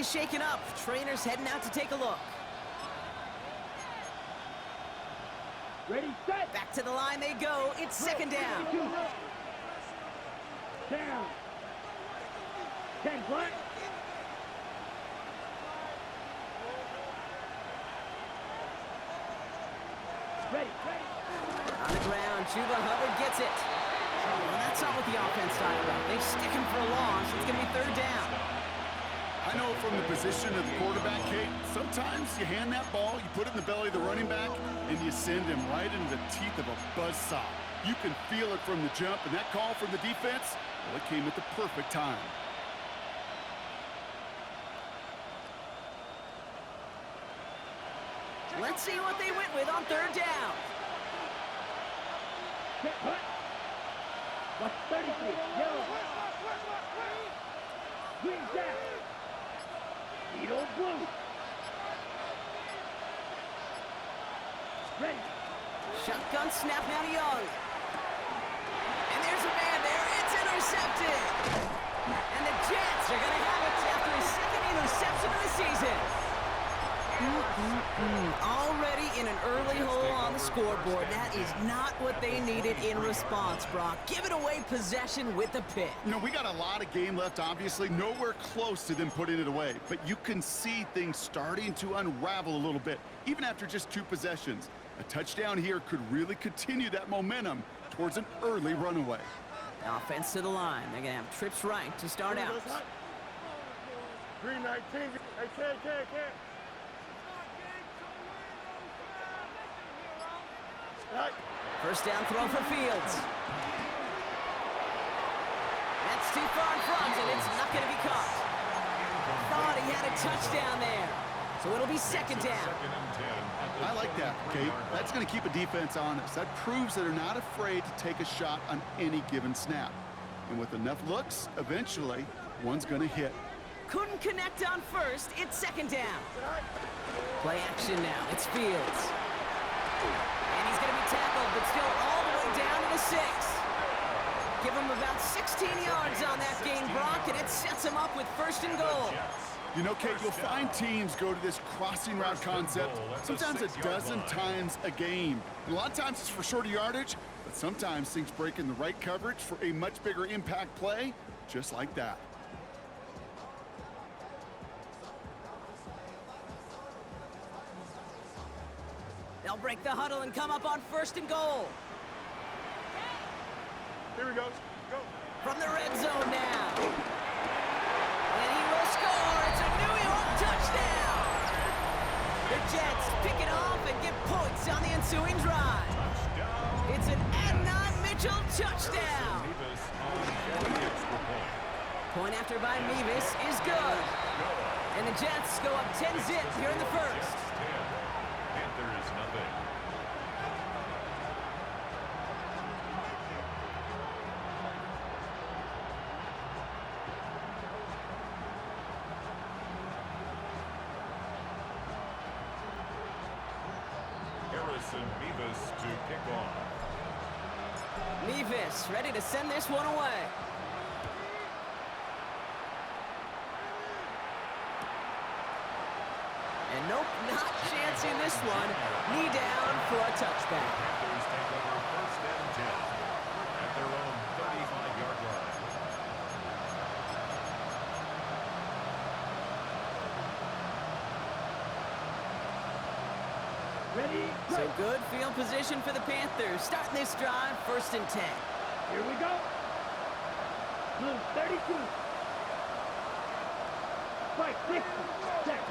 is shaken up. Trainer's heading out to take a look. Ready, set. Back to the line they go. It's second down. Down. 10 blank. Ready. On the ground, Chuba Hubbard gets it. Well, that's not what the offense style is. They stick him for a loss. It's going to be third down. I know from the position of the quarterback, Kate, sometimes you hand that ball, you put it in the belly of the running back, and you send him right into the teeth of a buzzsaw. You can feel it from the jump, and that call from the defense, well, it came at the perfect time. Let's see what they went with on third down. Watch 33. Yellow. Green down. Needle blue. Ready. Shotgun snap now to Young. And there's a man there. It's intercepted. And the Jets are going to have it after his second interception of the season. Already in an early hole on the scoreboard. That is not what they needed in response, Brock. Giving away possession with the pick. You know, we got a lot of game left, obviously. Nowhere close to them putting it away. But you can see things starting to unravel a little bit, even after just 2 possessions. A touchdown here could really continue that momentum towards an early runaway. Offense to the line. They're going to have trips right to start out. 319. Hey, can't. First down throw for Fields. That's too far in front, and it's not going to be caught. Thought he had a touchdown there. So it'll be second down. I like that, Kate. That's going to keep a defense honest. That proves that they're not afraid to take a shot on any given snap. And with enough looks, eventually, one's going to hit. Couldn't connect on first. It's second down. Play action now. It's Fields. And he's going to be tackled, but still all the way down to the 6. Give him about 16 yards on that gain, Brock, and it sets him up with first and goal. You know, Kate, you'll find teams go to this crossing route concept sometimes a dozen times a game. And a lot of times it's for shorter yardage, but sometimes things break in the right coverage for a much bigger impact play, just like that. They'll break the huddle and come up on first and goal. Here we go. Go. From the red zone now. And he will score. It's a New York touchdown. The Jets pick it off and get points on the ensuing drive. It's an Adnan Mitchell touchdown. Point after by Mevis is good. And the Jets go up 10-zip here in the first. Panthers nothing. Harrison Mevis to kick off. Mevis ready to send this one away. And nope, not chancing this one. Knee down for a touchback. Panthers take over first and 10 at their own 35-yard line. Ready? So good field position for the Panthers. Starting this drive, first and 10. Here we go. Blue 32. Spike 60. Check.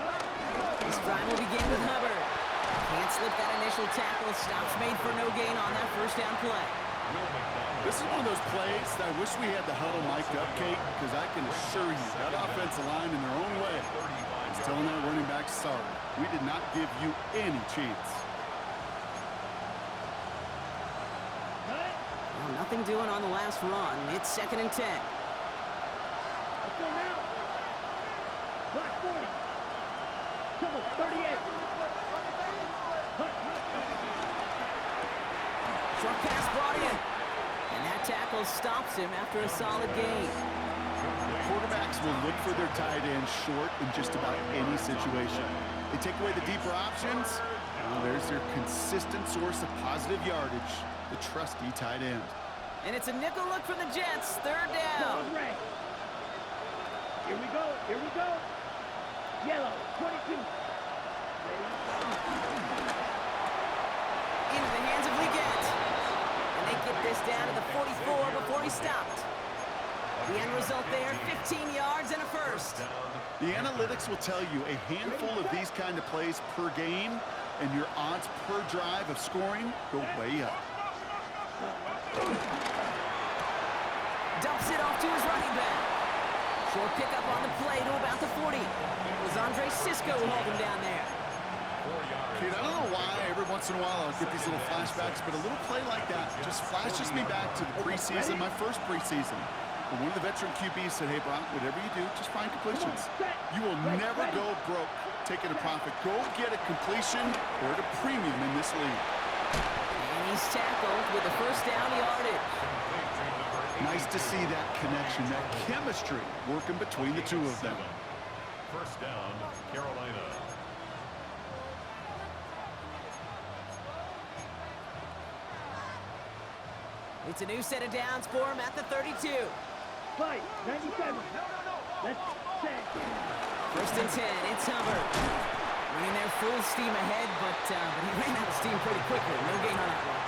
This drive will begin with Hubbard. Can't slip that initial tackle. Stops made for no gain on that first down play. This is one of those plays that I wish we had the huddle mic'd up, Kate, because I can assure you that offensive line in their own way is telling that running back, sorry, we did not give you any chance. Well, nothing doing on the last run. It's second and 10. Let's go now. Black 40. Double 38. Short pass brought in. And that tackle stops him after a solid gain. Quarterbacks will look for their tight end short in just about any situation. They take away the deeper options. Well, there's their consistent source of positive yardage, the trusty tight end. And it's a nickel look for the Jets. Third down. Here we go. Here we go. Yellow, 22. Into the hands of Leggett. And they get this down to the 44 before he stopped. The end result there, 15 yards and a first. The analytics will tell you a handful of these kind of plays per game, and your odds per drive of scoring go way up. Dumps it off to his running back. Short pickup on the play to about the 40. It was Andre Cisco who held him down there. Kid, I don't know why every once in a while I'll get these little flashbacks, but a little play like that just flashes me back to the preseason, my first preseason. When one of the veteran QBs said, hey, Brock, whatever you do, just find completions. You will never go broke taking a profit. Go get a completion or at a premium in this league. And he's tackled with the first down yardage. Nice to see that connection, that chemistry working between the two of them. First down, Carolina. It's a new set of downs for him at the 32. Fight, 97. Let's set. First and 10, it's Hubbard. Running there full steam ahead, but he ran out of steam pretty quickly. No gain on that one.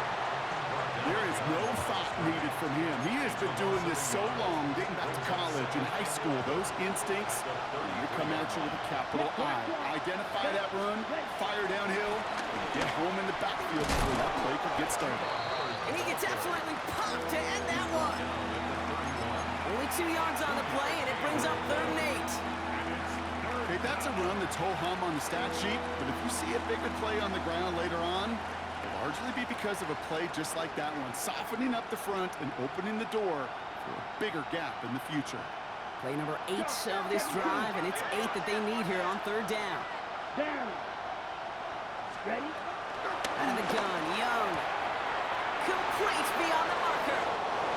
There is no thought needed from him. He has been doing this so long, dating back to college and high school. Those instincts, they come at you with a capital I. Identify that run, fire downhill, and get home in the backfield before that play could get started. And he gets absolutely popped to end that one. Only 2 yards on the play, and it brings up 3rd and 8. Okay, that's a run that's ho-hum on the stat sheet, but if you see a bigger play on the ground later on, it'll largely be because of a play just like that one, softening up the front and opening the door for a bigger gap in the future. Play number 8 of this drive, and it's 8 that they need here on 3rd down. Down. Ready? Out of the gun, Young. Complete beyond the marker.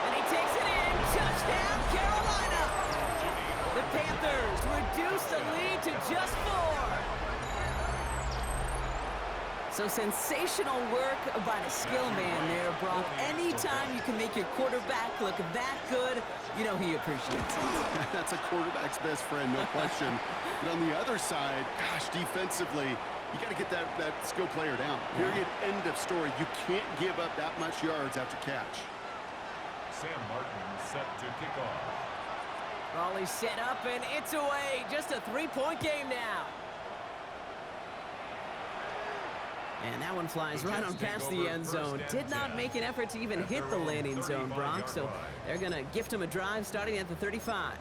And he takes it in. Touchdown, Carolina. The Panthers reduce the lead to just 4. So sensational work by the skill man there, Brock. Anytime you can make your quarterback look that good, you know he appreciates it. That's a quarterback's best friend, no question. But on the other side, gosh, defensively, you got to get that skill player down. Period. End of story. You can't give up that much yards after catch. Sam Martin set to kick off. Raleigh set up, and it's away. Just a 3-point game now. And that one flies right on past the end zone. Did not make an effort to even hit the landing zone, Brock. So they're going to gift him a drive starting at the 35.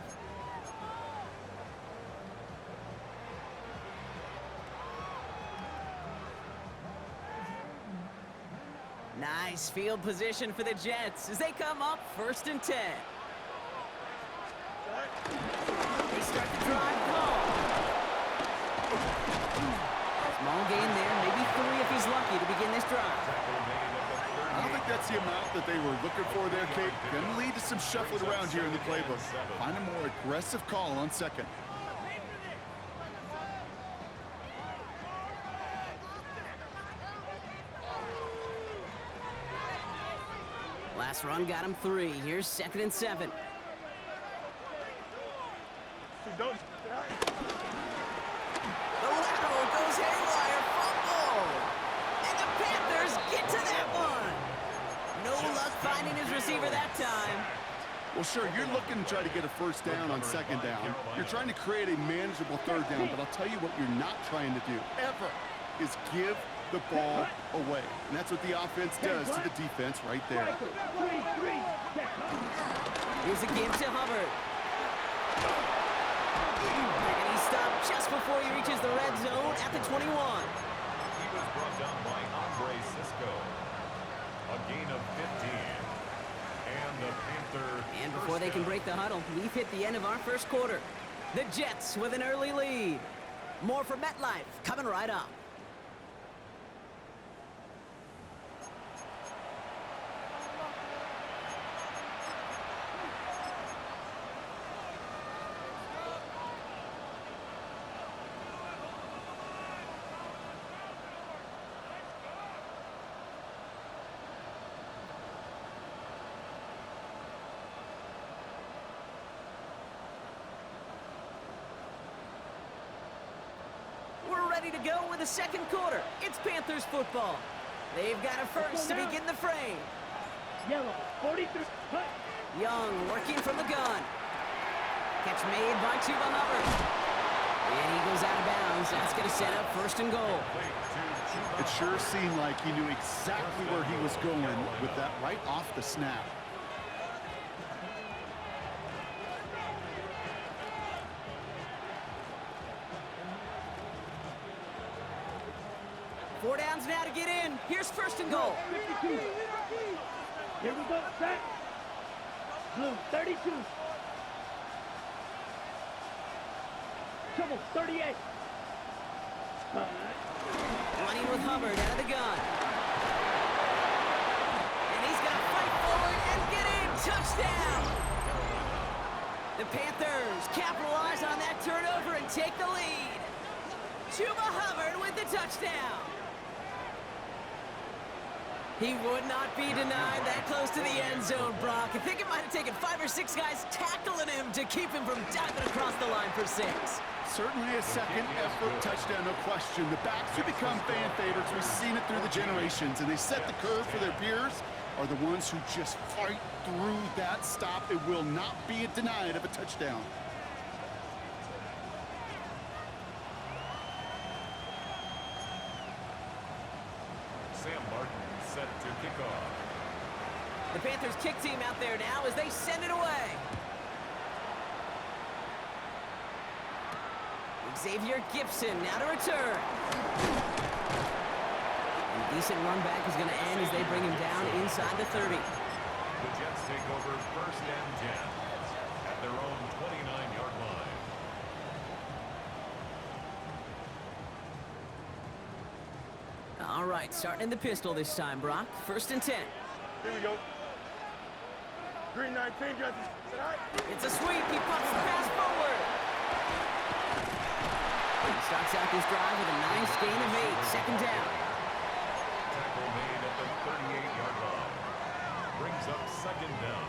Nice field position for the Jets as they come up 1st and 10. They start the drive long. Small gain there, maybe 3 if he's lucky to begin this drive. I don't think that's the amount that they were looking for there, Kate. Going to lead to some shuffling around here in the playbook. Find a more aggressive call on 2nd. Last run got him 3. Here's 2nd and 7. The lateral goes haywire, fumble! And the Panthers get to that one! No luck finding his receiver that time. Well, sure, you're looking to try to get a first down on 2nd down. You're trying to create a manageable 3rd down, but I'll tell you what you're not trying to do, ever, is give the ball away. And that's what the offense does to the defense right there. Here's a give to Hubbard. And he stopped just before he reaches the red zone at the 21. He was brought down by Andre Cisco. A gain of 15. And the Panthers. And before they can break the huddle, we've hit the end of our 1st quarter. The Jets with an early lead. More from MetLife coming right up. ready to go with the second quarter. It's Panthers football. They've got a first to begin the frame. Yellow, 43. Cut. Young working from the gun. Catch made by Chuba Hubbard. And he goes out of bounds. That's going to set up first and goal. It sure seemed like he knew exactly where he was going with that right off the snap. Four downs now to get in. Here's first and goal. 52. Here we go, set. Blue, 32. Trouble, 38. Running with Hubbard out of the gun. And he's going to fight forward and get in. Touchdown! The Panthers capitalize on that turnover and take the lead. Chuba Hubbard with the touchdown. He would not be denied that close to the end zone, Brock. I think it might have taken 5 or 6 guys tackling him to keep him from diving across the line for 6. Certainly a second effort touchdown, no question. The backs who become fan favorites, we've seen it through the generations, and they set the curve for their peers, are the ones who just fight through that stop. It will not be denied of a touchdown. Sam Martin set to kick off. The Panthers kick team out there now as they send it away. Xavier Gibson now to return. And a decent run back is going to end as they bring him down inside the 30. The Jets take over first and 10 at their own 29-yard line. All right, starting in the pistol this time, Brock. First and 10. Here we go. Green 19, Judges. It's a sweep. He puts the pass forward. He starts out this drive with a nice gain of 8. Second down. Tackle made at the 38-yard line. Brings up second down.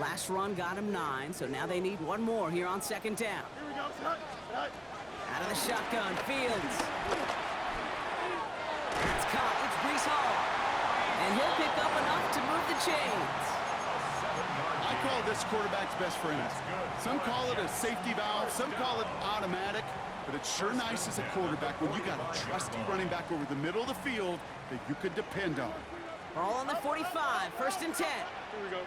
Last run got him 9, so now they need one more here on second down. Here we go. Out of the shotgun, Fields. It's caught. It's Breece Hall. And he'll pick up enough to move the chains. I call this quarterback's best friend. Some call it a safety valve, some call it automatic, but it's sure nice as a quarterback when you got a trusty running back over the middle of the field that you could depend on. Ball on the 45, first and 10. Here we go.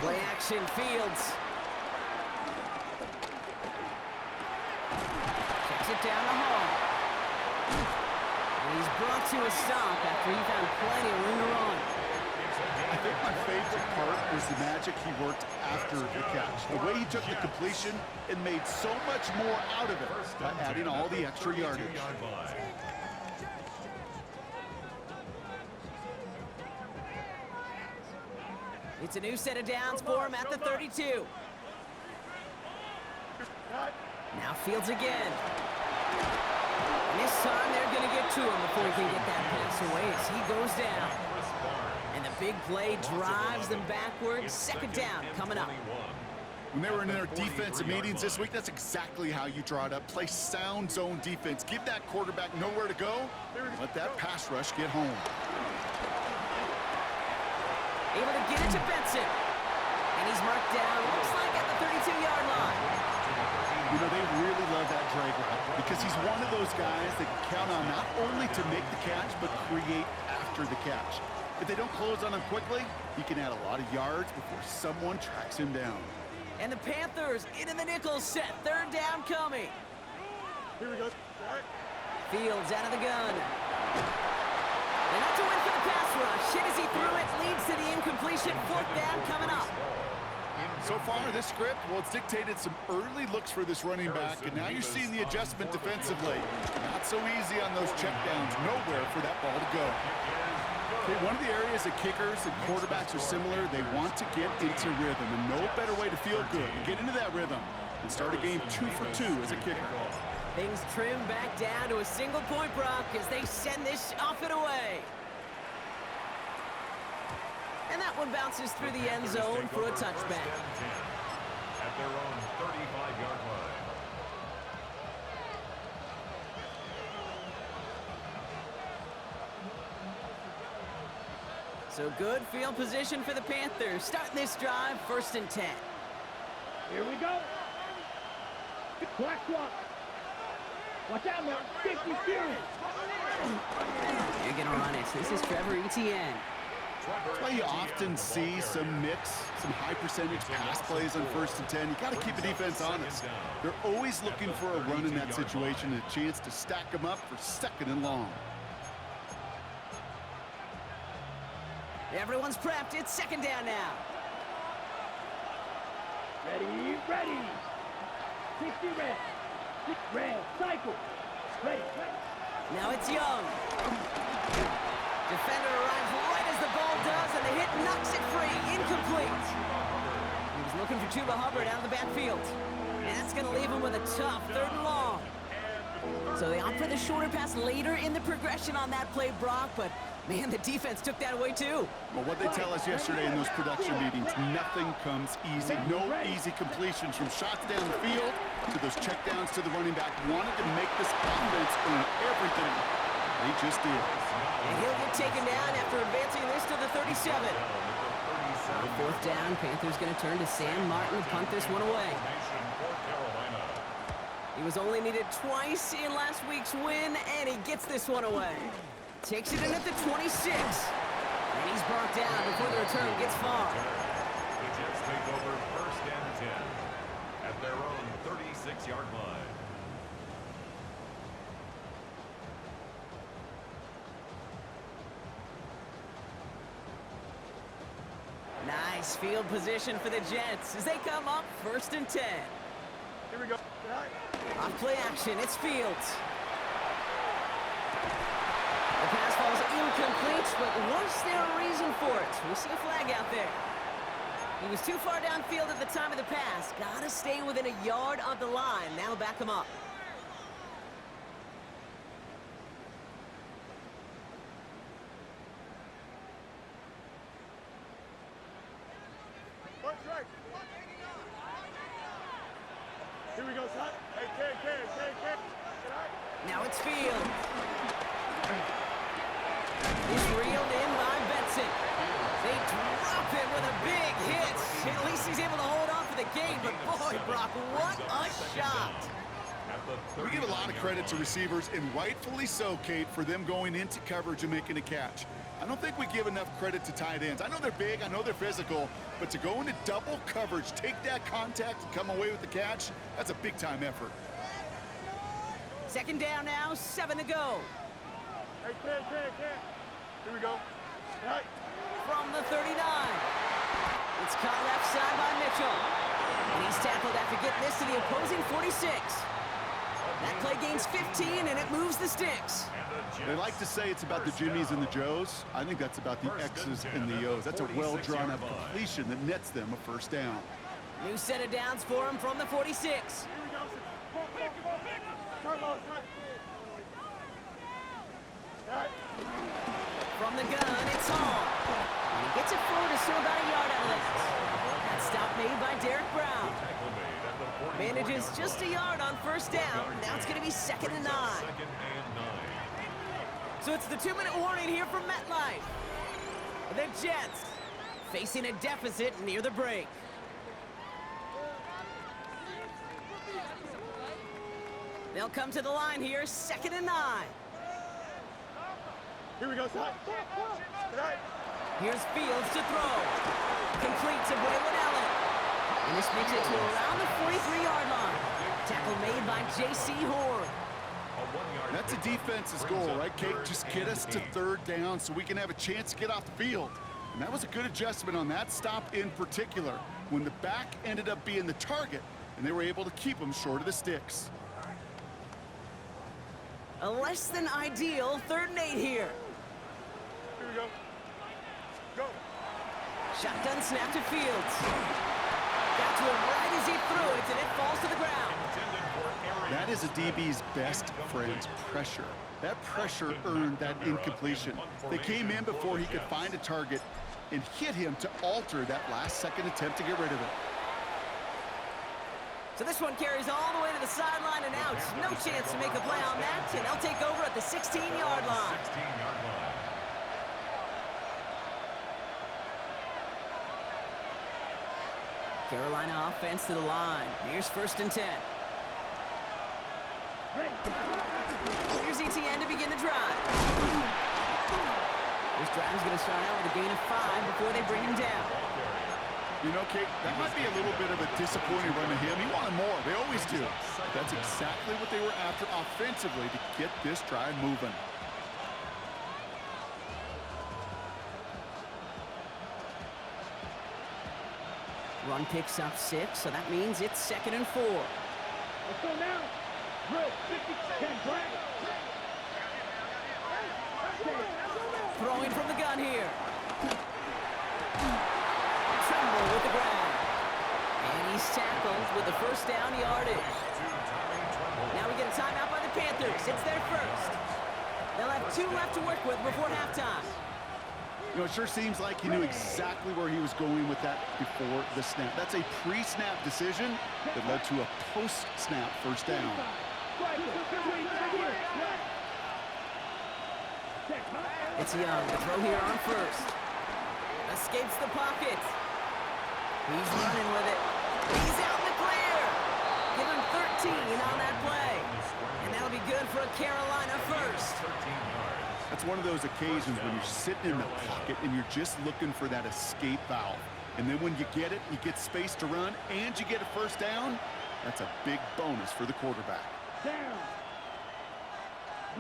Play action, Fields. Checks it down the hall. And he's brought to a stop after he found plenty of room to run. I think my favorite part was the magic he worked after the catch. The way he took the completion and made so much more out of it by adding all the extra yardage. It's a new set of downs for him at the 32. Now Fields again. And this time they're going to get to him before he can get that pass away as he goes down. And the big play drives them backwards. Second down coming up. When they were in their defensive meetings this week, that's exactly how you draw it up. Play sound zone defense. Give that quarterback nowhere to go. Let that pass rush get home. Able to get it to Benson. And he's marked down, looks like at the 32-yard line. You know, they really love that drag route because he's one of those guys that can count on not only to make the catch, but create after the catch. If they don't close on him quickly, he can add a lot of yards before someone tracks him down. And the Panthers into the nickel set. Third down coming. Here we go. Fields out of the gun. Enough to win for the pass rush. Hit as he threw it. Leads to the incompletion. Fourth down coming up. So far, this script, well, it's dictated some early looks for this running back, and now you're seeing the adjustment defensively. Not so easy on those checkdowns. Nowhere for that ball to go. Okay, one of the areas that kickers and quarterbacks are similar, they want to get into rhythm, and no better way to feel good than get into that rhythm and start a game 2 for 2 as a kicker. Things trim back down to a single point, Brock, as they send this off and away. And that one bounces through the end zone for a touchback. At their own 35-yard line. So good field position for the Panthers. Starting this drive, 1st and 10. Here we go. Black clock. Watch out, man. 50 series. You're going to run it. This is Trevor Etienne. That's why you often see some mix, some high percentage pass plays on 1st and 10. You got to keep the defense honest. They're always looking for a run in that situation, a chance to stack them up for 2nd and long. Everyone's prepped. It's 2nd down now. Ready, ready. 60 red. Red, cycle. Ready. Now it's Young. Defender arrives right as the ball does, and the hit knocks it free. Incomplete. He was looking for Chuba Hubbard out of the backfield. And that's going to leave him with a tough 3rd and long. So they opt for the shorter pass later in the progression on that play, Brock, but man, the defense took that away too. Well, what they tell us yesterday in those production meetings, nothing comes easy. No easy completions from shots down the field to those checkdowns to the running back. Wanted to make this offense earn everything. They just did. And he'll get taken down after advancing this to the 37. So 4th down, Panthers going to turn to Sam Martin to punt this one away. He was only needed twice in last week's win, and he gets this one away. Takes it in at the 26. And he's brought down before the return gets far. The Jets take over 1st and 10 at their own 36-yard line. Nice field position for the Jets as they come up 1st and 10. Here we go. On play action, it's Fields. The pass falls incomplete, but was there a reason for it? We see a flag out there. He was too far downfield at the time of the pass. Gotta stay within a yard of the line. That'll back him up. Here we go, son. Hey, K. Now it's Fields. He's reeled in by Benson. They drop him with a big hit. At least he's able to hold on for the game, but boy, Brock, what a shot. We give a lot of credit to receivers, and rightfully so, Kate, for them going into coverage and making a catch. I don't think we give enough credit to tight ends. I know they're big, I know they're physical, but to go into double coverage, take that contact, and come away with the catch, that's a big-time effort. 2nd down now, 7 to go. Hey, K. Here we go. Right. From the 39. It's caught left side by Mitchell. And he's tackled after getting this to the opposing 46. That play gains 15, and it moves the sticks. They like to say it's about the Jimmies and the Joes. I think that's about the X's and the O's. That's a well-drawn-up completion that nets them a 1st down. New set of downs for him from the 46. From the gun, it's Hall. And he gets it forward to still about a yard out of that. That stop made by Derek Brown. Manages just a yard on 1st down. Now it's going to be 2nd and 9. So it's the 2-minute warning here from MetLife. The Jets facing a deficit near the break. They'll come to the line here, 2nd and 9. Here we go, son. Here's Fields to throw. Complete to Waylon Allen. And this makes it to around the 43-yard line. Tackle made by J.C. Horn. That's a defense's goal, right, Kate? Just get us to 3rd down so we can have a chance to get off the field. And that was a good adjustment on that stop in particular, when the back ended up being the target, and they were able to keep him short of the sticks. A less than ideal 3rd and 8 here. Here we go. Go. Shotgun snap to Fields. Got to him right as he threw it, and it falls to the ground. That is a DB's best friend, pressure. That pressure earned that incompletion. They came in before he could find a target and hit him to alter that last-second attempt to get rid of it. So this one carries all the way to the sideline and out. No chance to make a play on that, and they'll take over at the 16-yard line. 16-yard line. Carolina offense to the line. Here's 1st and 10. Here's ETN to begin the drive. This drive is going to start out with a gain of 5 before they bring him down. You know, Kate, that might be a little bit of a disappointing run to him. He wanted more. They always do. But that's exactly what they were after offensively to get this drive moving. Run picks up 6, so that means it's 2nd and 4. Let's go now. Drill, 50, 10, flag. Throwing from the gun here. Tremble with the grab. And he's tackled with the 1st down yardage. Now we get a timeout by the Panthers. It's their first. They'll have 2 left to work with before halftime. You know, it sure seems like he knew exactly where he was going with that before the snap. That's a pre-snap decision that led to a post-snap 1st down. It's Young. The throw here on 1st. Escapes the pocket. He's running with it. He's out in the clear. Give him 13 on that play. And that'll be good for a Carolina 1st. That's one of those occasions when you're sitting in the pocket and you're just looking for that escape valve. And then when you get it, you get space to run, and you get a 1st down. That's a big bonus for the quarterback. Down.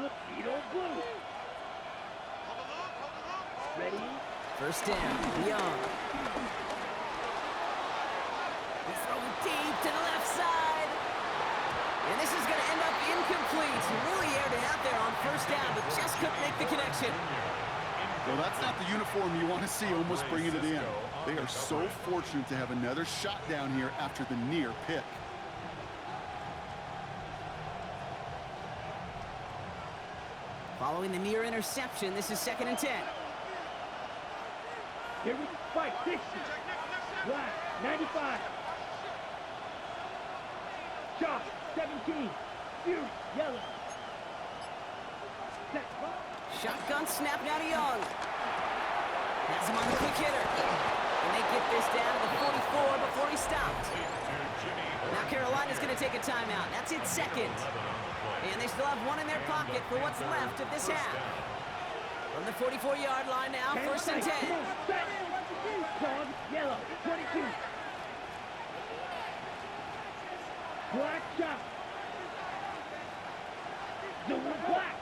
Look, blue. Ready? 1st down. Young. He's throwing deep to the left side. And this is going to end up incomplete. He really aired it out there on 1st down, but just couldn't make the connection. Well, that's not the uniform you want to see almost bringing it in. They are so fortunate to have another shot down here after the near pick. Following the near interception, this is 2nd and 10. Here we fight, 60. Black, 95. Josh, 17. Fury, yellow. Shotgun snap now to Young. Has him on the quick hitter. And they get this down to the 44 before he stopped. Now Carolina's going to take a timeout. That's its 2nd. And they still have 1 in their pocket for what's left of this half. From the 44-yard line now, 1st and 10. Dog, yellow, 22. Black shot. Zoomer black.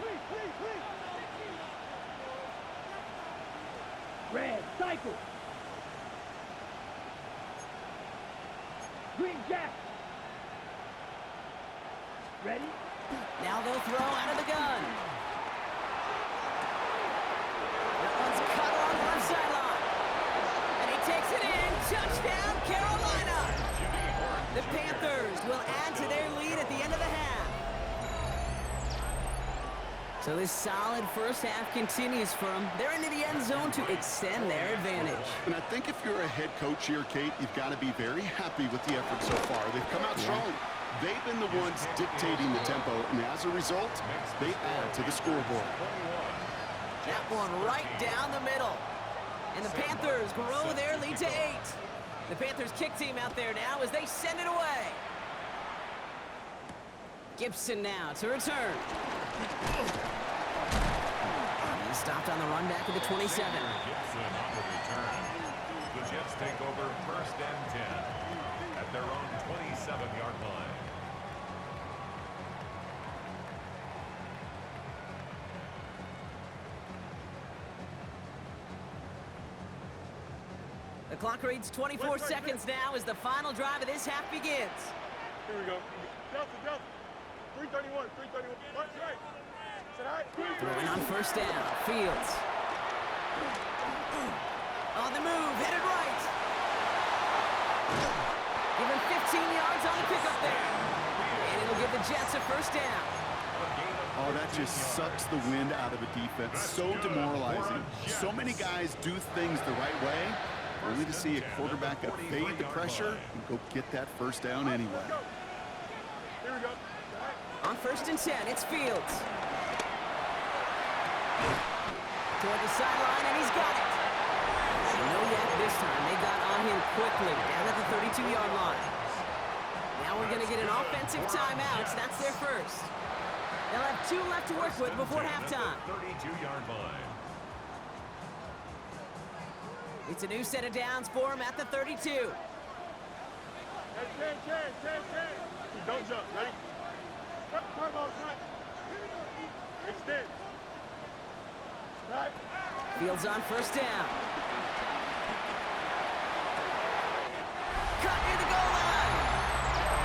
Red, cycle. Green jack. Ready? Now they'll throw out of the gun. That one's cut on the left sideline. And he takes it in. Touchdown, Carolina. The Panthers will add to their lead at the end of the half. So this solid 1st half continues for them. They're into the end zone to extend their advantage. And I think if you're a head coach here, Kate, you've got to be very happy with the effort so far. They've come out strong. They've been the ones dictating the tempo, and as a result, they add to the scoreboard. That one right down the middle. And the Panthers grow their lead to 8. The Panthers kick team out there now as they send it away. Gibson now to return. He's stopped on the run back at the 27. Gibson on the return. The Jets take over 1st and 10 at their own 27-yard line. The clock reads 24 seconds now as the final drive of this half begins. Here we go. Delta. 331. March right. Throwing on 1st down. Fields. On the move, headed right. Give him 15 yards on the pickup there. And it'll give the Jets a 1st down. Oh, that just sucks the wind out of a defense. So demoralizing. So many guys do things the right way, only to see a quarterback evade the pressure and go get that 1st down anyway. Here we go. On 1st and 10, it's Fields. Toward the sideline, and he's got it. No yak this time. They got on him quickly, down at the 32-yard line. Now we're going to get an offensive timeout. That's their first. They'll have 2 left to work with before halftime. 32-yard line. It's a new set of downs for him at the 32. Hey, 10. Don't jump. Ready? Turn ball front. Extend. Right. Fields on 1st down. Cut near the goal line.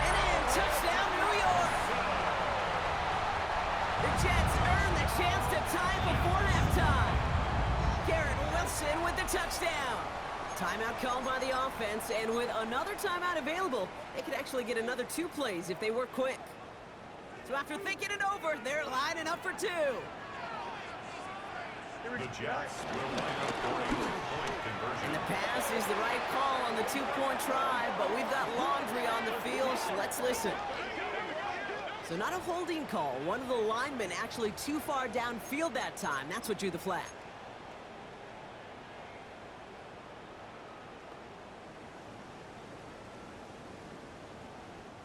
And in. Touchdown, New York. The Jets earn the chance to tie before halftime. Garrett Wilson with the touchdown. Timeout called by the offense, and with another timeout available, they could actually get another 2 plays if they work quick. So after thinking it over, they're lining up for 2. The Jets will line up for a 2-point conversion. And the pass is the right call on the 2-point try, but we've got laundry on the field, so let's listen. So not a holding call. One of the linemen actually too far downfield that time. That's what drew the flag.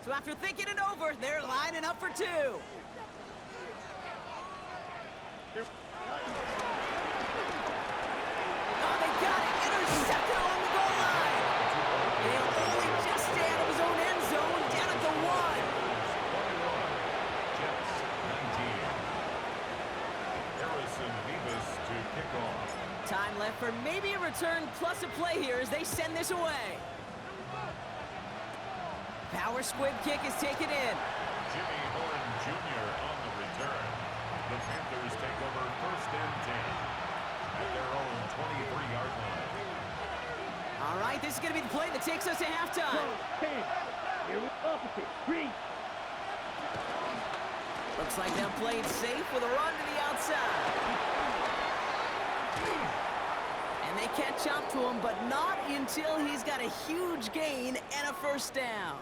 So after thinking it over, they're lining up for 2. Oh, they got it. Intercepted along the goal line. They'll only just stay out of his own end zone, down at the 1. Jets 19. Harrison Vivas to kick off. Time left for maybe a return plus a play here as they send this away. Power squib kick is taken in. Jimmy Horn Jr. on the return. The Panthers take over 1st and 10 at their own 23-yard line. All right, this is going to be the play that takes us to halftime. 10. Here we opposite. 3. Looks like they'll play it safe with a run to the outside. And they catch up to him, but not until he's got a huge gain and a 1st down.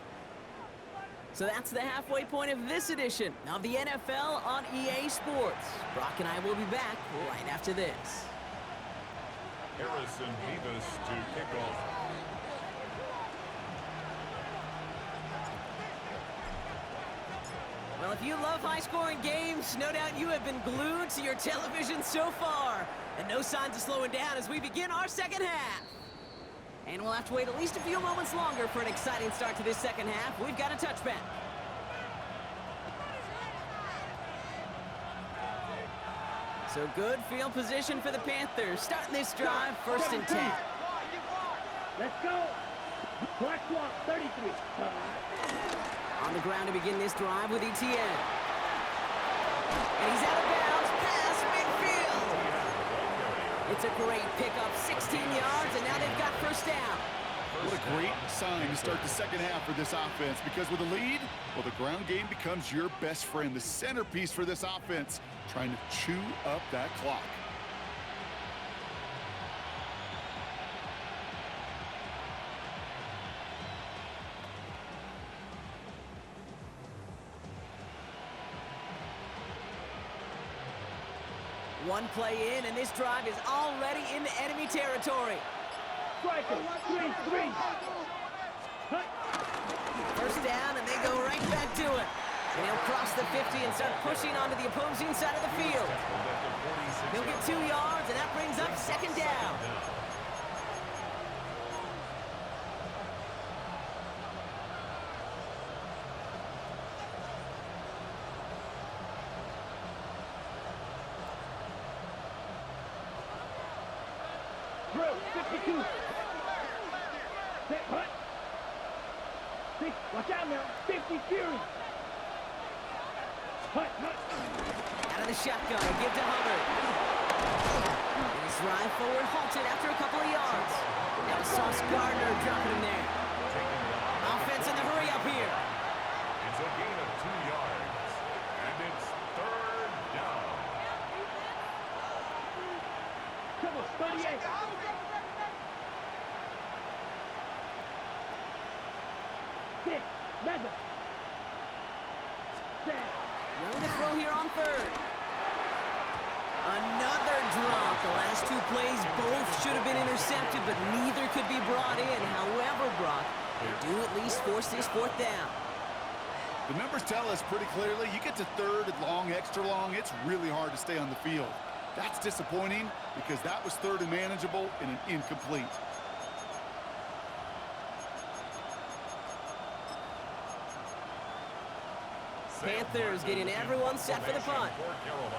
So that's the halfway point of this edition of the NFL on EA Sports. Brock and I will be back right after this. Harrison Vivas to kick off. Well, if you love high-scoring games, no doubt you have been glued to your television so far. And no signs of slowing down as we begin our second half. And we'll have to wait at least a few moments longer for an exciting start to this second half. We've got a touchback. So good field position for the Panthers. Starting this drive, 1st and 10. Let's go. Black clock, 33. On the ground to begin this drive with ETN. And he's out of bounds, pass midfield. It's a great pickup, 16 yards, and now they've got 1st down. What a great sign to start the second half for this offense, because with a lead, well, the ground game becomes your best friend, the centerpiece for this offense, trying to chew up that clock. One play in, and this drive is already into enemy territory. Striker, 3. 1st down, and they go right back to it. And he'll cross the 50 and start pushing onto the opposing side of the field. He'll get 2 yards, and that brings up 2nd down. Drill, 52. Set, hut. 6, watch out now. 50 Fury. Hut. Out of the shotgun, give to Hubbard. And his drive forward halted after a couple of yards. Now it's Sauce Gardner dropping him there. Offense in the hurry up here. It's a gain of 2 yards, and it's 3rd down. Come on, 38. Running the throw here on third. Another drop. The last two plays both should have been intercepted, but neither could be brought in. However, Brock, they do at least force this fourth down. The numbers tell us pretty clearly, you get to third and long, extra long, it's really hard to stay on the field. That's disappointing because that was third and manageable and an incomplete. Panthers getting everyone set for the punt.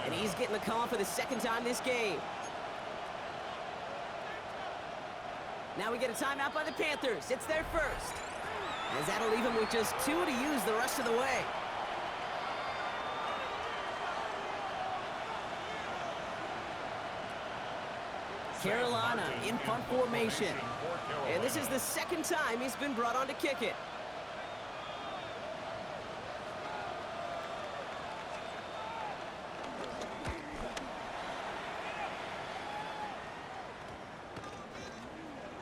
And he's getting the call for the second time this game. Now we get a timeout by the Panthers. It's their first. As that'll leave him with just 2 to use the rest of the way. Carolina in punt formation. And this is the second time he's been brought on to kick it.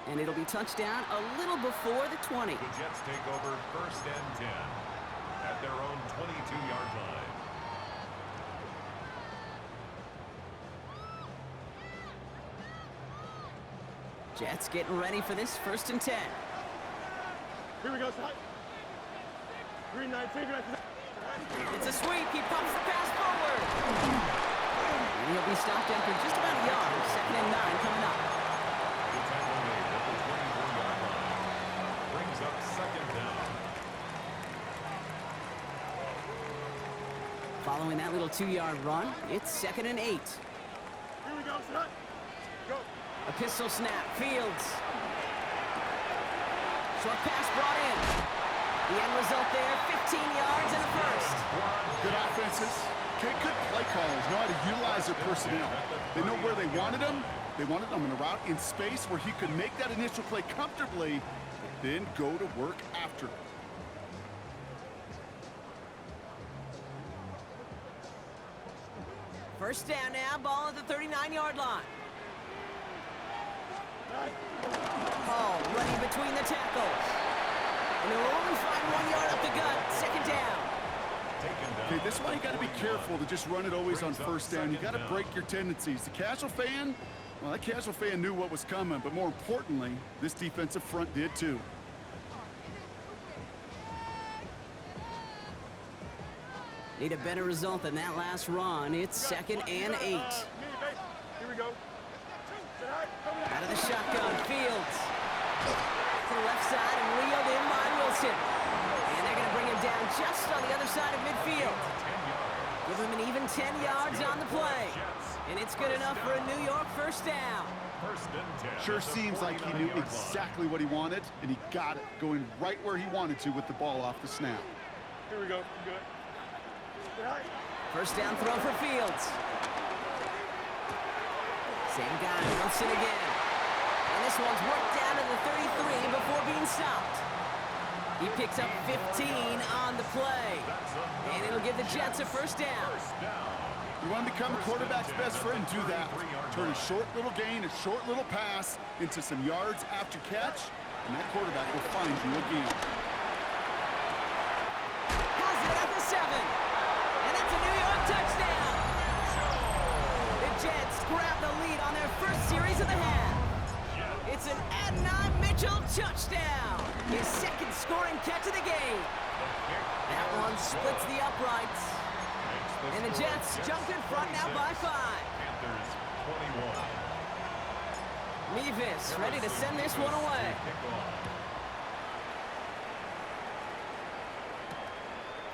And it'll be touchdown a little before the 20. The Jets take over first and 10 at their own 22-yard line. Jets getting ready for this first and 10. Here we go, Scott. Green 19. It's a sweep. He pumps the pass forward. And he'll be stopped after just about a yard. Second and 9 coming up. The tackle made at the 23-yard line. Brings up second down. Following that little 2-yard run, it's second and 8. Here we go, Scott. Go. A pistol snap. Fields. Short pass brought in. The end result there, 15 yards and a first. Good offenses. Okay, good play callers know how to utilize their personnel. They know where they wanted him. They wanted him in a route in space where he could make that initial play comfortably, but then go to work after. First down now, ball at the 39-yard line. Hall running between the tackles. And they'll only find 1 yard up the gut. Second down. Okay, this is why you got to be careful to just run it always on first down. You got to break your tendencies. The casual fan, well, that casual fan knew what was coming, but more importantly, this defensive front did too. Need a better result than that last run. It's second and 8. Here we go. Out of the shotgun, Fields. To the left side and reeled in by Wilson. And they're going to bring him down just on the other side of midfield. Give him an even 10 yards on the play. And it's good enough for a New York first down. Sure seems like he knew exactly what he wanted, and he got it, going right where he wanted to with the ball off the snap. Here we go. Good. First down throw for Fields. Same guy, Wilson again. And this one's worked down to the 33 before being stopped. He picks up 15 on the play. And it'll give the Jets a first down. You want to become a quarterback's best friend, do that. Turn a short little gain, a short little pass into some yards after catch, and that quarterback will find you again. Has it at the 7. And that's a New York touchdown. The Jets grab the lead on their first series of the half. It's an Adonai Mitchell touchdown. His second scoring catch of the game. That one splits the uprights. And the Jets jump in front now by 5. Panthers 21. Mevis ready to send this one away.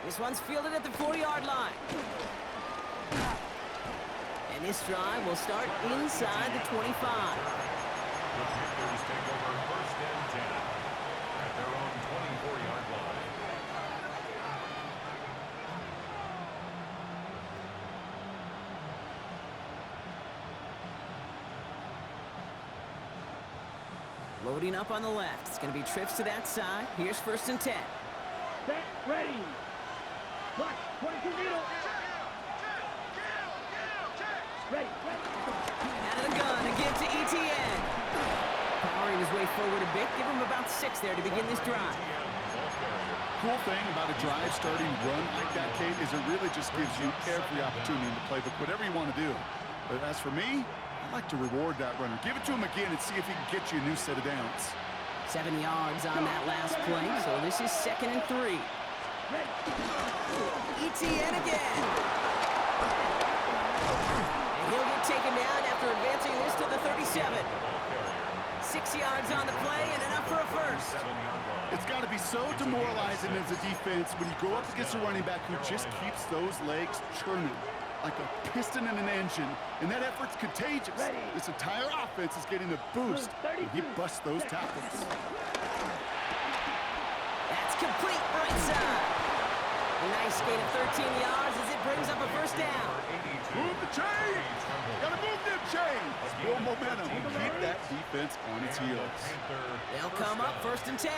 This one's fielded at the 4-yard line. And this drive will start inside the 25. The Panthers take over first and 10 at their own 24-yard line. Loading up on the left. It's going to be trips to that side. Here's first and 10. Set, ready. Watch, 22 needle. Ready. Out of the gun, again to ETN. Powering his way forward a bit. Give him about 6 there to begin this drive. cool thing about a drive starting run like that, Kate, is it really just gives you every opportunity in the playbook, whatever you want to do. But as for me, I like to reward that runner. Give it to him again and see if he can get you a new set of downs. 7 yards on that last play, so this is 2nd and 3. ETN again. And he'll get taken down after advancing this to the 37. 6 yards on the play and enough for a first. It's got to be so demoralizing as a defense when you go up against a running back who just keeps those legs churning like a piston in an engine, and that effort's contagious. This entire offense is getting a boost when he busts those tackles. That's complete right side. A nice gain of 13 yards as it brings up a first down. Move the chains! Gotta move them chains! Build momentum and keep that defense on its heels. They'll come up 1st and 10.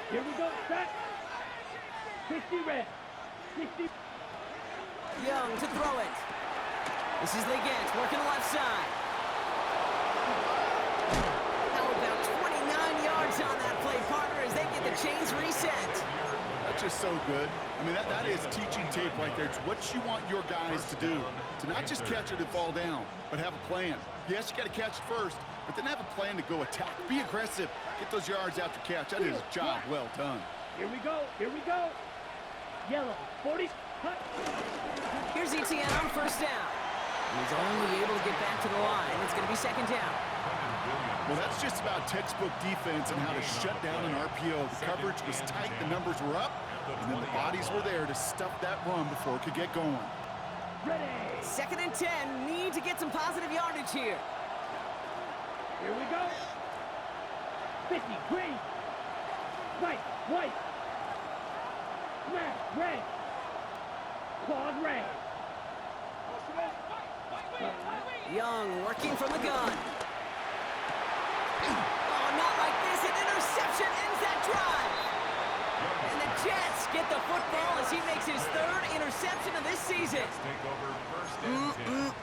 Here we go, set. 60 red. 60. Young to throw it. This is Legent working the left side. How about 29 yards on that play, partner, as they get the chains reset. That's just so good. I mean, that is teaching tape right there. It's what you want your guys to do. To not just catch it and fall down, but have a plan. Yes, you got to catch it first, but then have a plan to go attack. Be aggressive. Get those yards after catch. That is a job well done. Here we go. Here we go. Yellow. 40. Cut. Here's ETN on 1st down. He's only able to get back to the line. It's going to be 2nd down. Well, that's just about textbook defense and how to shut down an RPO. The coverage was tight, the numbers were up, and then the bodies were there to stuff that run before it could get going. Ready. 2nd and 10. Need to get some positive yardage here. Here we go. 50. Green. Right. White. Smash. Red. Quad red. Young working from the gun. Oh, not like this. An interception ends that drive. And the Jets get the football as he makes his 3rd interception of this season.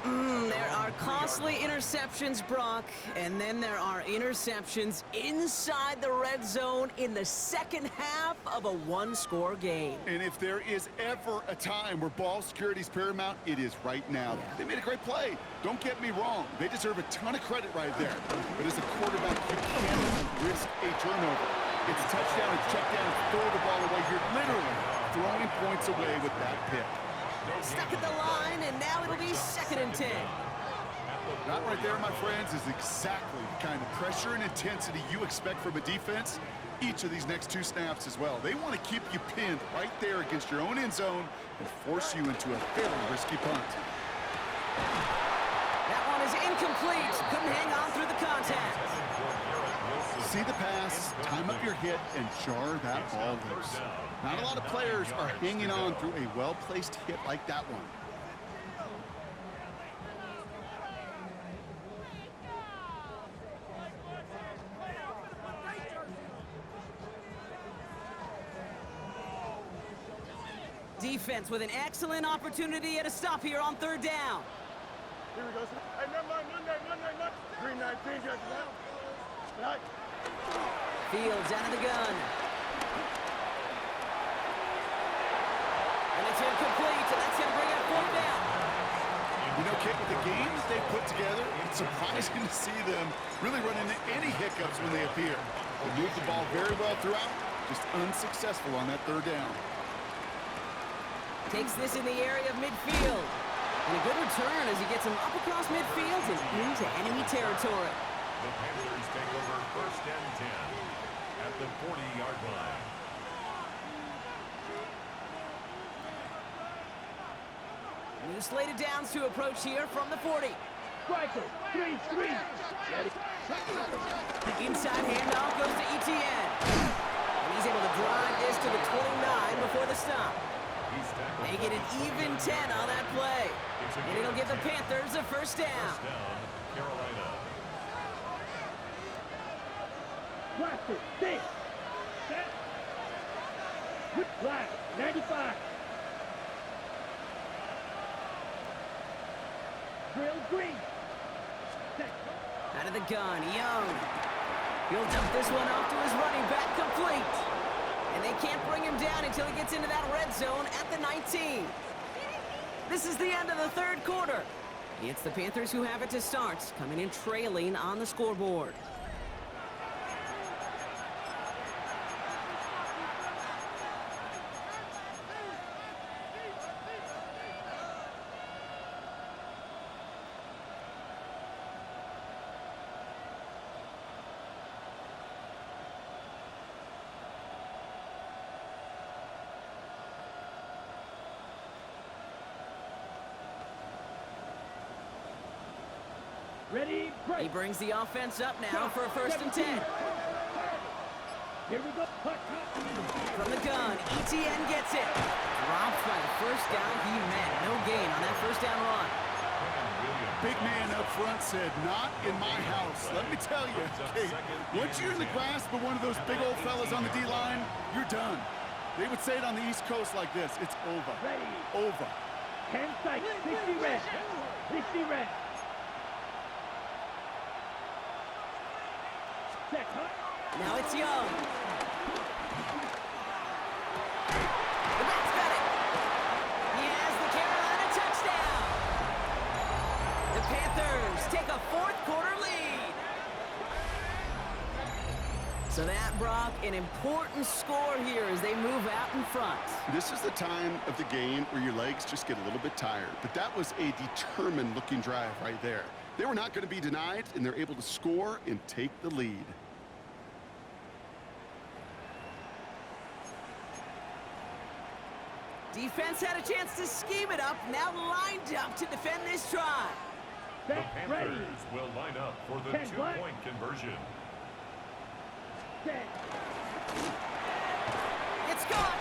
There are costly interceptions, Brock, and then there are interceptions inside the red zone in the 2nd half of a 1-score game. And if there is ever a time where ball security is paramount, it is right now. They made a great play. Don't get me wrong. They deserve a ton of credit right there. But as a quarterback, you can't risk a turnover. It's touchdown, it's check down, throw the ball away. You're literally throwing points away with that pick. Stuck at the line, and now it'll be 2nd and 10. That right there, my friends, is exactly the kind of pressure and intensity you expect from a defense each of these next 2 snaps as well. They want to keep you pinned right there against your own end zone and force you into a very risky punt. That one is incomplete. Couldn't hang on through the contact. See the pass, time up your hit, and jar that ball loose. Not a lot of players are hanging on through a well-placed hit like that one. Defense with an excellent opportunity at a stop here on 3rd down. Here we go. Hey, number 9. Green 19, just now. Right. Fields out of the gun. And it's incomplete, and that's going to bring up 4th down. You know, Kate, with the games they've put together, it's surprising to see them really run into any hiccups when they appear. They move the ball very well throughout, just unsuccessful on that 3rd down. Takes this in the area of midfield. And a good return as he gets him up across midfield and into enemy territory. The Panthers take over 1st and 10 at the 40-yard line. New slated downs to approach here from the 40. Striker. 3-3. The inside handoff goes to ETN. And he's able to drive this to the 29 before the stop. Make it an even 10 on that play. And it'll give the Panthers a 1st down. Carolina. Blaster. Stay. Set. Whip flag. 95. Drill green. Set. Out of the gun, Young. He'll dump this one off to his running back, complete. And they can't bring him down until he gets into that red zone at the 19. This is the end of the third quarter. It's the Panthers who have it to start, coming in trailing on the scoreboard. Ready, break. He brings the offense up now for a 1st and 10. Here we go. From the gun, ETN gets it. Dropped by the first down he met. No gain on that first down run. Big man up front said, not in my house. Let me tell you, Kate, once you're in the grasp of one of those big old fellas on the D-line, you're done. They would say it on the East Coast like this, it's over. Ready. Over. 10 seconds. 60 red. 60 red. Set. Now it's Young. The back's got it. He has the Carolina touchdown. The Panthers take a fourth-quarter lead. So that, Brock, an important score here as they move out in front. This is the time of the game where your legs just get a little bit tired. But that was a determined-looking drive right there. They were not going to be denied, and they're able to score and take the lead. Defense had a chance to scheme it up, now lined up to defend this try. The Panthers will line up for the two-point conversion. Set. It's caught.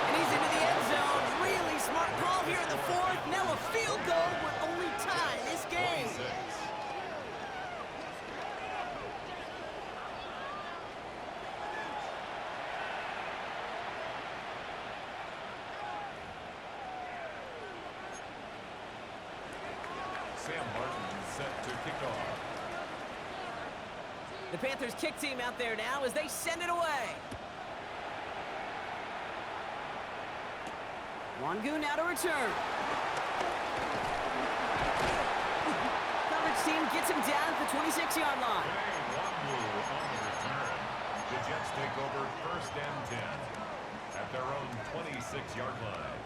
And he's into the end zone. Really smart call here in the fourth. Now a field goal would only tie this game. 26. Sam Martin set to kick off. The Panthers kick team out there now as they send it away. Wangu now to return. Coverage team gets him down at the 26-yard line. Wangu on the return. The Jets take over 1st and 10 at their own 26-yard line.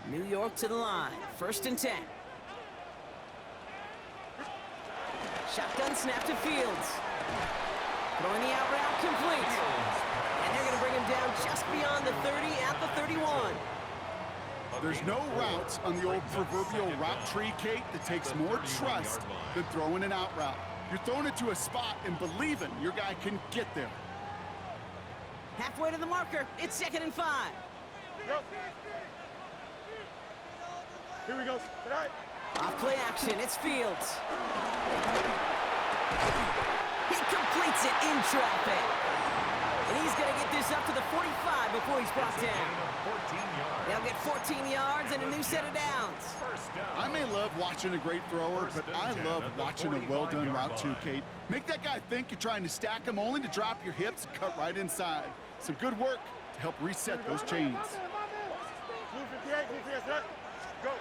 New York to the line. 1st and 10. Shotgun snap to Fields. Throwing the out route complete. And they're going to bring him down just beyond the 30 at the 31. There's no routes on the old proverbial route tree, Kate, that takes more trust than throwing an out route. You're throwing it to a spot and believing your guy can get there. Halfway to the marker. It's 2nd and 5. Go. Here we go. Tonight. Off play action, it's Fields. He completes it in traffic. And he's going to get this up to the 45 before he's brought down. 14 yards. They'll get 14 yards and a new set of downs. First down. I may love watching a great thrower, but I love watching a well-done route too, Kate. Make that guy think you're trying to stack him only to drop your hips and cut right inside. Some good work to help reset those chains. Blue 58, blue 58, set. Go.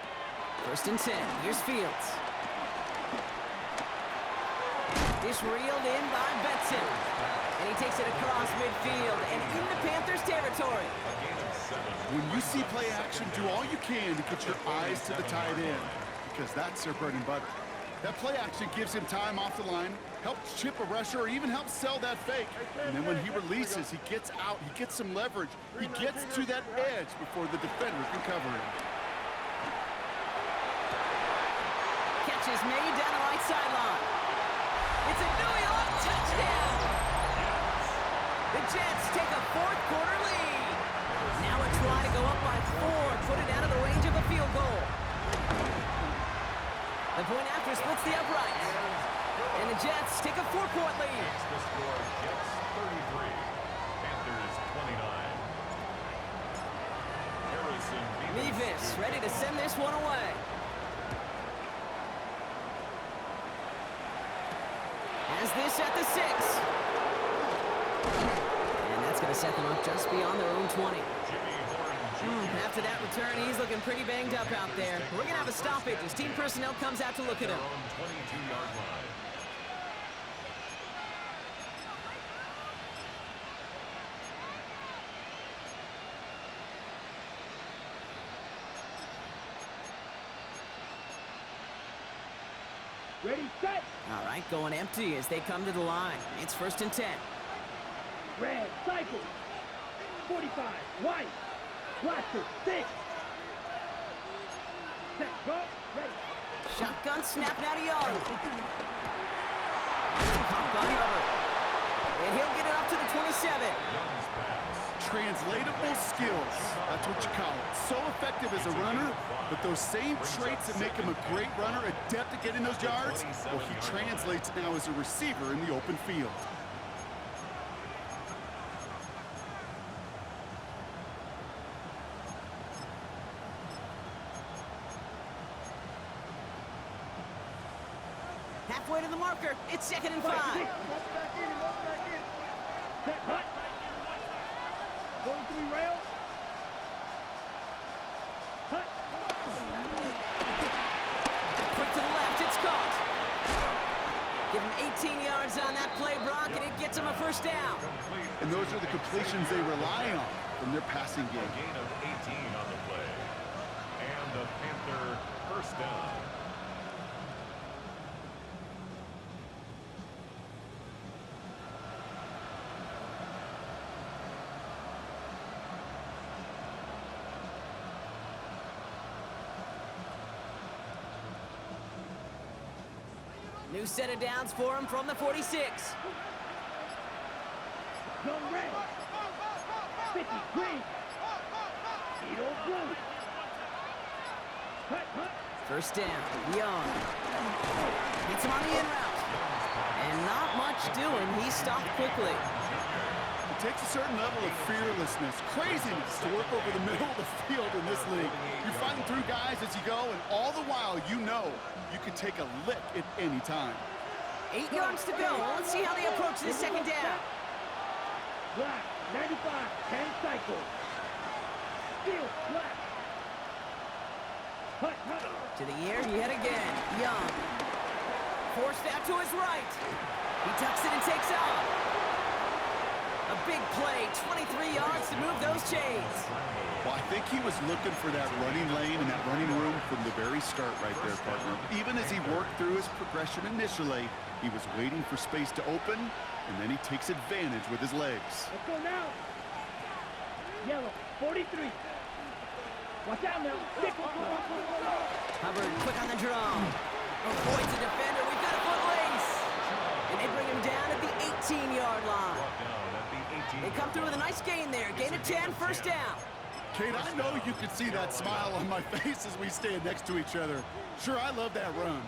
1st and 10. Here's Fields. Dish reeled in by Benson. And he takes it across midfield and into Panthers territory. When you see play action, do all you can to get your eyes to the tight end, because that's their bread and butter. That play action gives him time off the line, helps chip a rusher, or even helps sell that fake. And then when he releases, he gets out, he gets some leverage. He gets to that edge before the defender can cover him. Catch is made down the right sideline. It's a New York touchdown. The Jets take a fourth-quarter lead. Now a try to go up by 4, put it out of the range of a field goal. The point after splits the upright. And the Jets take a 4-point lead. The score, Jets 33, Panthers 29. Harrison Mevis ready to send this one away. Has this at the 6. And that's going to set them up just beyond their own 20. After that return, he's looking pretty banged up out there. We're going to have a stoppage as team personnel comes out to look at him. 22-yard line. Ready, set. All right, going empty as they come to the line. It's 1st and 10. Red, cycle. 45, white. Blaster, 6. Set, go, ready. Shotgun snap now to Young. Pop on over. And he'll get it up to the 27. Translatable skills. That's what you call it. So effective as a runner, but those same traits that make him a great runner, adept at getting those yards, well, he translates now as a receiver in the open field. Halfway to the marker. It's 2nd and 5. Set, hut. 43 rail. Hut. Quick to the left. It's caught. Give him 18 yards on that play, Brock, and it gets him a 1st down. And those are the completions they rely on from their passing A game. gain of 18 on the play. And the Panther 1st down. New set of downs for him from the 46. Young red. 50, green. Edo blue. Hut, hut. 1st down. Young. Gets him on the in route. And not much doing. He stopped quickly. It takes a certain level of fearlessness, craziness to work over the middle of the field in this league. You're fighting through guys as you go, and all the while you know you can take a lick at any time. 8 yards to go. Let's see how they approach this 2nd down. Black, 95, 10 cycle. Steel, black. Hut, hut. To the air, yet again. Young. Forced out to his right. He tucks it and takes off. A big play, 23 yards to move those chains. Well, I think he was looking for that running lane and that running room from the very start right there, partner. Even as he worked through his progression initially, he was waiting for space to open, and then he takes advantage with his legs. Let's go now. Yellow, 43. Watch out now. Stick. Hubbard quick on the drum. Avoids the defender. We've got a foot race. And they bring him down at the 18-yard line. They come through with a nice gain there. Gain of 10, 1st down. Kate, I know you can see that smile on my face as we stand next to each other. Sure, I love that run.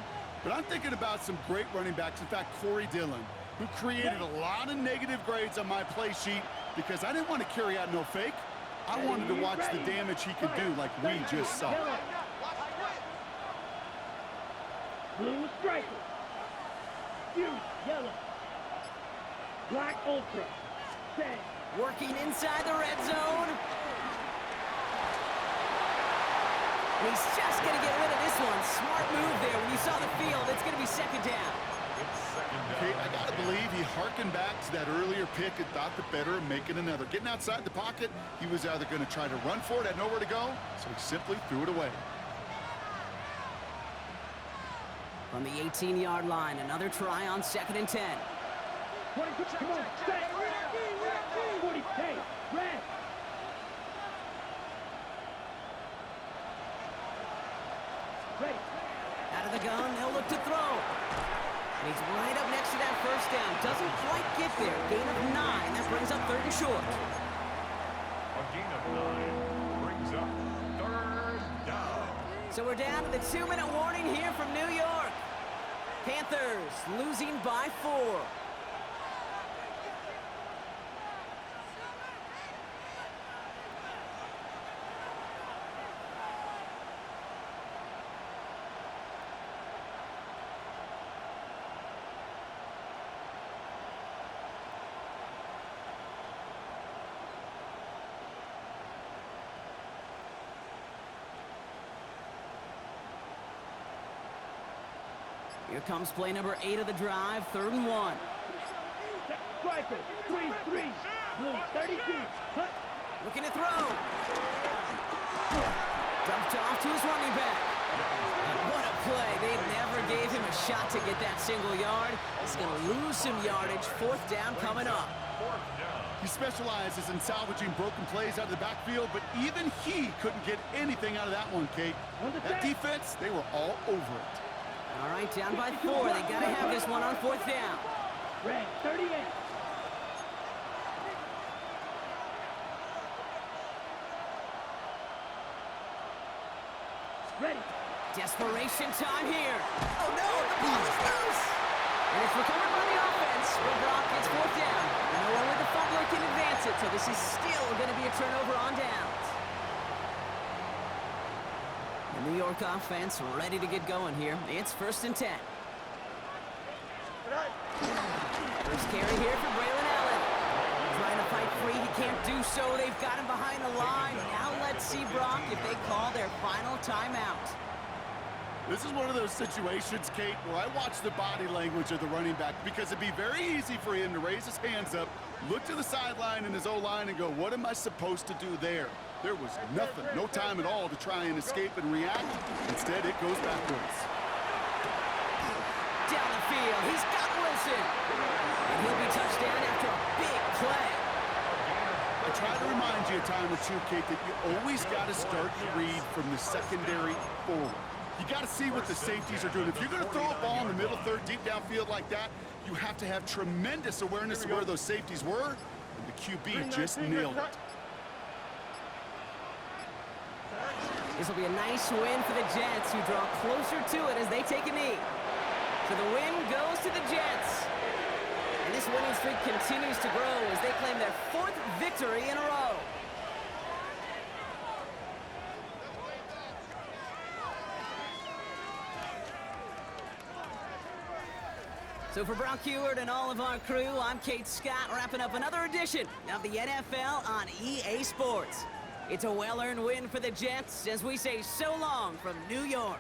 But I'm thinking about some great running backs. In fact, Corey Dillon, who created a lot of negative grades on my play sheet because I didn't want to carry out no fake. I wanted to watch the damage he could do like we just saw. Blue striker. Fuse, yellow. Black ultra. Set. Working inside the red zone. He's just going to get rid of this one. Smart move there. When you saw the field, it's going to be 2nd down. Kate, I got to believe he harkened back to that earlier pick and thought the better of making another. Getting outside the pocket, he was either going to try to run for it, had nowhere to go, so he simply threw it away. From the 18-yard line, another try on 2nd and 10. 20, come on, set. 40, hey, red. Ready. Out of the gun, they'll look to throw. And he's right up next to that 1st down. Doesn't quite get there. Gain of 9. That brings up 3rd and short. A gain of 9 brings up 3rd down. So we're down to the 2-minute warning here from New York. Panthers losing by 4. Here comes play number 8 of the drive, 3rd and 1. Striker, 3-3. Blue, 32. Hunt. Looking to throw. Dumped off to his running back. What a play. They never gave him a shot to get that single yard. He's going to lose some yardage. 4th down coming up. He specializes in salvaging broken plays out of the backfield, but even he couldn't get anything out of that one, Kate. That defense, they were all over it. All right, down by 4. They got to have this one on 4th down. Red, 38. Ready. Desperation time here. Oh, no, the ball is loose. And it's recovered by the offense. But Brock gets 4th down. And no one with the fumbler can advance it, so this is still going to be a turnover on downs. The New York offense ready to get going here. It's 1st and 10. First carry here for Braylon Allen. Trying to fight free. He can't do so. They've got him behind the line. Now let's see, Brock, if they call their final timeout. This is one of those situations, Kate, where I watch the body language of the running back because it'd be very easy for him to raise his hands up, look to the sideline in his O-line and go, what am I supposed to do there? There was nothing, no time at all to try and escape and react. Instead, it goes backwards. Down the field, he's got Wilson. And he'll be touched down after a big play. I try to remind you a time or two, Kate, that you always got to start to read from the secondary forward. You got to see what the safeties are doing. If you're going to throw a ball in the middle third, deep downfield like that, you have to have tremendous awareness of where those safeties were, and the QB just nailed it. This will be a nice win for the Jets, who draw closer to it as they take a knee. So the win goes to the Jets. And this winning streak continues to grow as they claim their 4th victory in a row. So for Brock Heward and all of our crew, I'm Kate Scott, wrapping up another edition of the NFL on EA Sports. It's a well-earned win for the Jets as we say so long from New York.